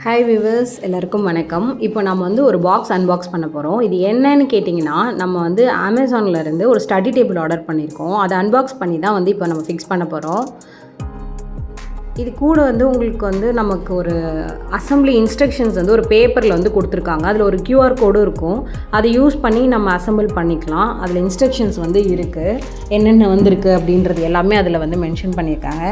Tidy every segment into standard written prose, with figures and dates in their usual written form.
Hi viewers, எல்லாருக்கும் வணக்கம். இப்போ நம்ம வந்து ஒரு பாக்ஸ் அன்பாக்ஸ் பண்ண போகிறோம். இது என்னன்னு கேட்டிங்கன்னா, நம்ம வந்து அமேசான்லேருந்து ஒரு ஸ்டடி டேபிள் ஆர்டர் பண்ணியிருக்கோம். அதை அன்பாக்ஸ் பண்ணி தான் வந்து இப்போ நம்ம ஃபிக்ஸ் பண்ண போகிறோம். இது கூட வந்து உங்களுக்கு வந்து நமக்கு ஒரு அசம்பிளி இன்ஸ்ட்ரக்ஷன்ஸ் வந்து ஒரு பேப்பரில் வந்து கொடுத்துருக்காங்க. அதில் ஒரு QR கோடும் இருக்கும். அதை யூஸ் பண்ணி நம்ம அசம்பிள் பண்ணிக்கலாம். அதில் இன்ஸ்ட்ரக்ஷன்ஸ் வந்து இருக்குது, என்னென்ன வந்திருக்கு அப்படின்றது எல்லாமே அதில் வந்து மென்ஷன் பண்ணியிருக்காங்க.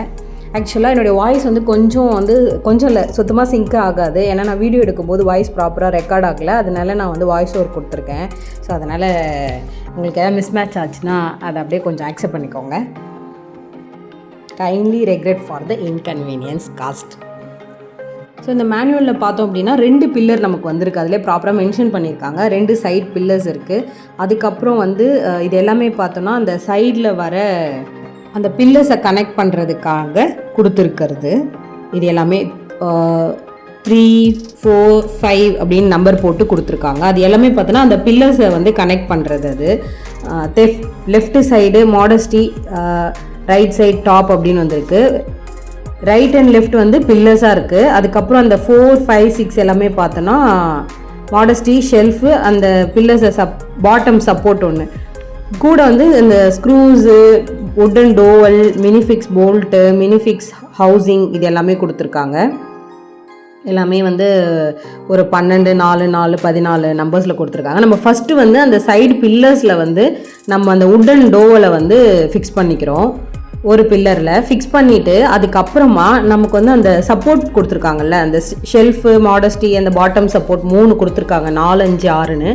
ஆக்சுவலாக என்னுடைய வாய்ஸ் வந்து கொஞ்சம் இல்லை, சுத்தமாக சிங்க் ஆகாது. ஏன்னா நான் வீடியோ எடுக்கும்போது வாய்ஸ் ப்ராப்பராக ரெக்கார்ட் ஆகலை. அதனால நான் வந்து வாய்ஸ் ஓவர் கொடுத்துருக்கேன். ஸோ அதனால் உங்களுக்கு எதாவது மிஸ்மேட்ச் ஆச்சுன்னா அதை அப்படியே கொஞ்சம் அக்செப்ட் பண்ணிக்கோங்க. Kindly regret for the inconvenience cost. So இந்த மேனுவலில் பார்த்தோம் அப்படின்னா 2 பில்லர் நமக்கு வந்திருக்கு. அதிலே ப்ராப்பராக மென்ஷன் பண்ணியிருக்காங்க. 2 சைட் பில்லர்ஸ் இருக்குது. அதுக்கப்புறம் வந்து இது எல்லாமே பார்த்தோன்னா அந்த சைடில் வர அந்த பில்லர்ஸை கனெக்ட் பண்ணுறதுக்காக கொடுத்துருக்கிறது. இது எல்லாமே 3, 4, 5 அப்படின்னு நம்பர் போட்டு கொடுத்துருக்காங்க. அது எல்லாமே பார்த்தோன்னா அந்த பில்லர்ஸை வந்து கனெக்ட் பண்ணுறது. அது left side modesty, right side top அப்படின்னு வந்திருக்கு. ரைட் அண்ட் லெஃப்ட் வந்து பில்லர்ஸாக இருக்குது. அதுக்கப்புறம் அந்த 4, 5, 6 எல்லாமே பார்த்தோன்னா மாடஸ்டி, ஷெல்ஃபு, அந்த பில்லர்ஸை பாட்டம் சப்போர்ட் ஒன்று கூட வந்து இந்த screws, wooden dowel, minifix bolt, minifix housing இது எல்லாமே கொடுத்துருக்காங்க. எல்லாமே வந்து ஒரு 12, 4, 4, 14 நம்பர்ஸில் கொடுத்துருக்காங்க. நம்ம ஃபஸ்ட்டு வந்து அந்த சைடு பில்லர்ஸில் வந்து நம்ம அந்த உட்டன் டோவலை வந்து ஃபிக்ஸ் பண்ணிக்கிறோம். ஒரு பில்லரில் ஃபிக்ஸ் பண்ணிவிட்டு அதுக்கப்புறமா நமக்கு வந்து அந்த சப்போர்ட் கொடுத்துருக்காங்கல்ல, அந்த ஷெல்ஃபு, மாடஸ்டி, அந்த பாட்டம் சப்போர்ட் 3 கொடுத்துருக்காங்க, 4, 5, 6ன்னு.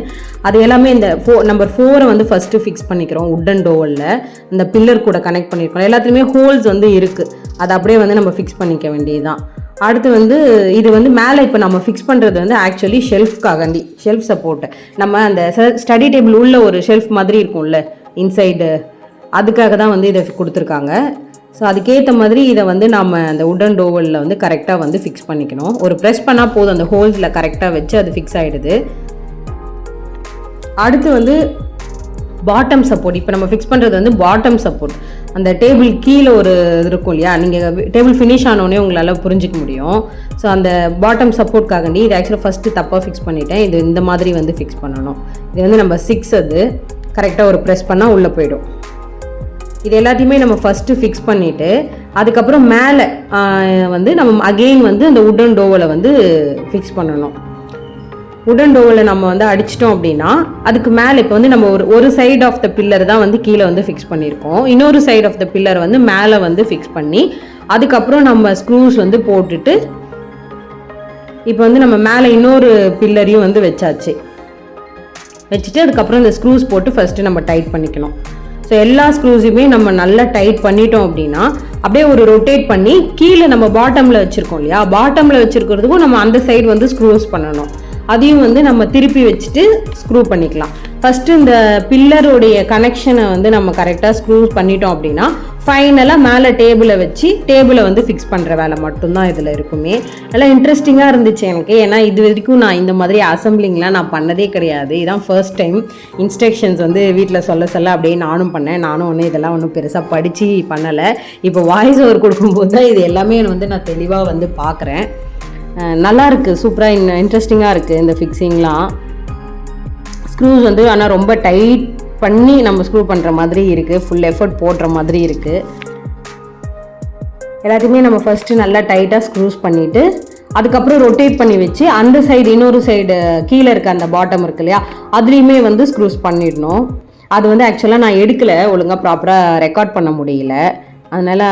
அது எல்லாமே இந்த நம்பர் 4 வந்து ஃபஸ்ட்டு ஃபிக்ஸ் பண்ணிக்கிறோம். உட்டன் டோவலில் இந்த பில்லர் கூட கனெக்ட் பண்ணியிருக்கோம். எல்லாத்துலேயுமே ஹோல்ஸ் வந்து இருக்குது. அதை அப்படியே வந்து நம்ம ஃபிக்ஸ் பண்ணிக்க வேண்டியதுதான். அடுத்து வந்து இது வந்து மேலே இப்போ நம்ம ஃபிக்ஸ் பண்ணுறது வந்து ஆக்சுவலி ஷெல்ஃப்காகண்டி, ஷெல்ஃப் சப்போர்ட்டு. நம்ம அந்த ஸ்டடி டேபிள் உள்ள ஒரு ஷெல்ஃப் மாதிரி இருக்கும்ல இன்சைடு, அதுக்காக தான் வந்து இதை கொடுத்துருக்காங்க. ஸோ அதுக்கேற்ற மாதிரி இதை வந்து நம்ம அந்த உட்டன் டோவலில் வந்து கரெக்டாக வந்து ஃபிக்ஸ் பண்ணிக்கணும். ஒரு ப்ரெஸ் பண்ணால் போதும், அந்த ஹோல்ஸில் கரெக்டாக வச்சு அது ஃபிக்ஸ் ஆகிடுது. அடுத்து வந்து பாட்டம் சப்போர்ட். இப்போ நம்ம ஃபிக்ஸ் பண்ணுறது வந்து பாட்டம் சப்போர்ட். அந்த டேபிள் கீழே ஒரு இது இருக்கும் இல்லையா, நீங்கள் டேபிள் ஃபினிஷ் ஆனோடனே உங்களால் புரிஞ்சிக்க முடியும். ஸோ அந்த பாட்டம் சப்போர்ட்காகண்டி இது ஆக்சுவலாக ஃபஸ்ட்டு தப்பாக ஃபிக்ஸ் பண்ணிட்டேன். இது இந்த மாதிரி வந்து ஃபிக்ஸ் பண்ணணும். இது வந்து நம்ம 6 அது கரெக்டாக ஒரு ப்ரெஸ் பண்ணால் உள்ளே போயிடும். இது எல்லாத்தையுமே நம்ம ஃபஸ்ட்டு ஃபிக்ஸ் பண்ணிவிட்டு அதுக்கப்புறம் மேலே வந்து நம்ம அகெயின் வந்து அந்த உட்டன் டோவலை வந்து ஃபிக்ஸ் பண்ணணும். உட்டன் டோவலை நம்ம வந்து அடிச்சிட்டோம் அப்படின்னா அதுக்கு மேலே இப்போ வந்து நம்ம ஒரு சைடு ஆஃப் த பில்லர் தான் வந்து கீழே வந்து ஃபிக்ஸ் பண்ணியிருக்கோம். இன்னொரு சைடு ஆஃப் த பில்லர் வந்து மேலே வந்து ஃபிக்ஸ் பண்ணி அதுக்கப்புறம் நம்ம ஸ்க்ரூஸ் வந்து போட்டுட்டு இப்போ வந்து நம்ம மேலே இன்னொரு பில்லரையும் வந்து வச்சுட்டு அதுக்கப்புறம் இந்த ஸ்க்ரூஸ் போட்டு ஃபஸ்ட்டு நம்ம டைட் பண்ணிக்கணும். ஸோ எல்லா ஸ்க்ரூஸுமே நம்ம நல்லா டைட் பண்ணிட்டோம் அப்படின்னா அப்படியே ஒரு ரொட்டேட் பண்ணி கீழே நம்ம பாட்டமில் வச்சுருக்கோம் இல்லையா, பாட்டமில் வச்சுருக்கிறதுக்கும் நம்ம அந்த சைடு வந்து ஸ்க்ரூஸ் பண்ணணும். அதையும் வந்து நம்ம திருப்பி வச்சுட்டு ஸ்க்ரூ பண்ணிக்கலாம். ஃபஸ்ட்டு இந்த பில்லருடைய கனெக்ஷனை வந்து நம்ம கரெக்டாக ஸ்க்ரூ பண்ணிட்டோம் அப்படின்னா ஃபைனலாக மேலே டேபிளை வந்து ஃபிக்ஸ் பண்ணுற வேலை மட்டும்தான் இதில் இருக்குமே. நல்லா இன்ட்ரெஸ்டிங்காக இருந்துச்சு எனக்கு. ஏன்னா இது வரைக்கும் நான் இந்த மாதிரி அசம்பிளிங்லாம் நான் பண்ணதே கிடையாது. இதான் ஃபர்ஸ்ட் டைம். இன்ஸ்ட்ரக்ஷன்ஸ் வந்து வீட்டில் சொல்ல அப்படியே நானும் பண்ணேன். நானும் இதெல்லாம் ஒன்றும் பெருசாக படித்து பண்ணலை. இப்போ வாய்ஸ் ஓவர் கொடுக்கும்போது தான் இது எல்லாமே வந்து நான் தெளிவாக வந்து பார்க்குறேன். நல்லா இருக்குது, சூப்பராக இன்ட்ரெஸ்டிங்காக இருக்குது இந்த ஃபிக்ஸிங்லாம். ஸ்க்ரூஸ் வந்து ஆனால் ரொம்ப டைட் பண்ணி நம்ம ஸ்க்ரூ பண்ணுற மாதிரி இருக்குது, ஃபுல் எஃபர்ட் போடுற மாதிரி இருக்குது. எல்லாத்தையுமே நம்ம ஃபஸ்ட்டு நல்லா டைட்டாக ஸ்க்ரூஸ் பண்ணிவிட்டு அதுக்கப்புறம் ரொட்டேட் பண்ணி வச்சு அந்த சைடு இன்னொரு சைடு கீழே இருக்க அந்த பாட்டம் இருக்கு இல்லையா, அதுலேயுமே வந்து ஸ்க்ரூஸ் பண்ணிடணும். அது வந்து ஆக்சுவலாக நான் எடுக்கலை, ஒழுங்காக ப்ராப்பராக ரெக்கார்ட் பண்ண முடியல. அதனால்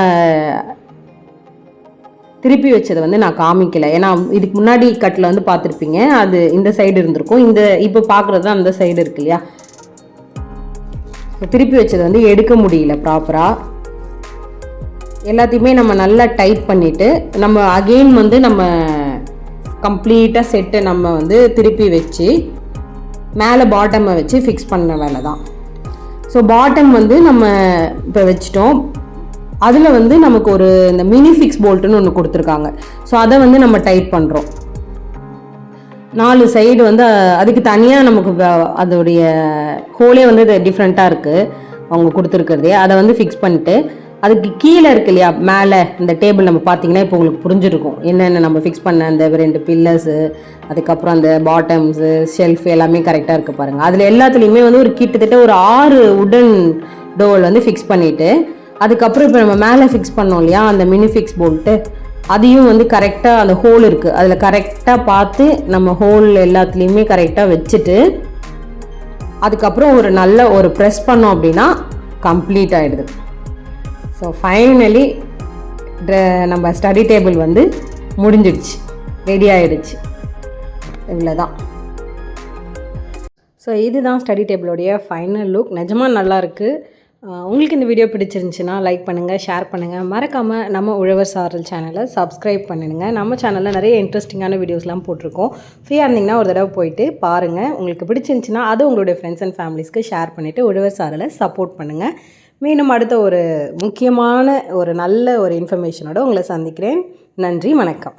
திருப்பி வச்சதை வந்து நான் காமிக்கலை. ஏன்னா இதுக்கு முன்னாடி கட்டில் வந்து பார்த்துருப்பீங்க, அது இந்த சைடு இருந்திருக்கும். இப்போ பார்க்குறது தான் அந்த சைடு இருக்கு இல்லையா, திருப்பி வச்சதை வந்து எடுக்க முடியல ப்ராப்பராக. எல்லாத்தையுமே நம்ம நல்லா டைட் பண்ணிவிட்டு நம்ம அகெயின் வந்து நம்ம கம்ப்ளீட்டாக செட்டை நம்ம வந்து திருப்பி வச்சு மேலே பாட்டமை வச்சு ஃபிக்ஸ் பண்ண வேலை தான். ஸோ பாட்டம் வந்து நம்ம இப்போ வச்சிட்டோம். அதில் வந்து நமக்கு ஒரு இந்த மினிஃபிக்ஸ் போல்ட்டுன்னு ஒன்று கொடுத்துருக்காங்க. ஸோ அதை வந்து நம்ம டைட் பண்ணுறோம். 4 சைடு வந்து அதுக்கு தனியாக நமக்கு அதோடைய ஹோலே வந்து டிஃப்ரெண்ட்டாக இருக்குது அவங்க கொடுத்துருக்கிறதே. அதை வந்து ஃபிக்ஸ் பண்ணிட்டு அதுக்கு கீழே இருக்கு இல்லையா மேலே இந்த டேபிள் நம்ம பார்த்தீங்கன்னா இப்போ உங்களுக்கு புரிஞ்சிருக்கும் என்னென்ன நம்ம ஃபிக்ஸ் பண்ண அந்த 2 பில்லர்ஸு, அதுக்கப்புறம் அந்த பாட்டம்ஸு, ஷெல்ஃப் எல்லாமே கரெக்டாக இருக்குது பாருங்கள். அதில் எல்லாத்துலேயுமே வந்து ஒரு கிட்டத்தட்ட ஒரு 6 உடன் டோல் வந்து ஃபிக்ஸ் பண்ணிவிட்டு, அதுக்கப்புறம் இப்போ நம்ம மேலே ஃபிக்ஸ் பண்ணோம் இல்லையா அந்த மினி ஃபிக்ஸ் போல்ட்டு, அதையும் வந்து கரெக்டாக அந்த ஹோல் இருக்குது அதில் கரெக்டாக பார்த்து நம்ம ஹோல் எல்லாத்துலேயுமே கரெக்டாக வச்சுட்டு, அதுக்கப்புறம் ஒரு நல்ல ஒரு ப்ரெஸ் பண்ணோம் அப்படின்னா கம்ப்ளீட் ஆகிடுது. ஸோ ஃபைனலி நம்ம ஸ்டடி டேபிள் வந்து முடிஞ்சிடுச்சு, ரெடி ஆகிடுச்சு. இவ்வளோதான். ஸோ இதுதான் ஸ்டடி டேபிளோடைய ஃபைனல் லுக். நிஜமாக நல்லாயிருக்கு. உங்களுக்கு இந்த வீடியோ பிடிச்சிருந்துச்சுன்னா லைக் பண்ணுங்கள், ஷேர் பண்ணுங்கள். மறக்காமல் நம்ம உழவர் சாரல் சேனலை சப்ஸ்கிரைப் பண்ணிடுங்க. நம்ம சேனலில் நிறைய இன்ட்ரெஸ்டிங்கான வீடியோஸ்லாம் போட்டிருக்கோம். ஃப்ரீயாக இருந்தீங்கன்னா ஒரு தடவை போயிட்டு பாருங்கள். உங்களுக்கு பிடிச்சிருந்துச்சுன்னா அது உங்களுடைய ஃப்ரெண்ட்ஸ் அண்ட் ஃபேமிலிஸ்க்கு ஷேர் பண்ணிவிட்டு உழவர் சாரலை சப்போர்ட் பண்ணுங்கள். மீண்டும் அடுத்த ஒரு முக்கியமான ஒரு நல்ல ஒரு இன்ஃபர்மேஷனோடு உங்களை சந்திக்கிறேன். நன்றி, வணக்கம்.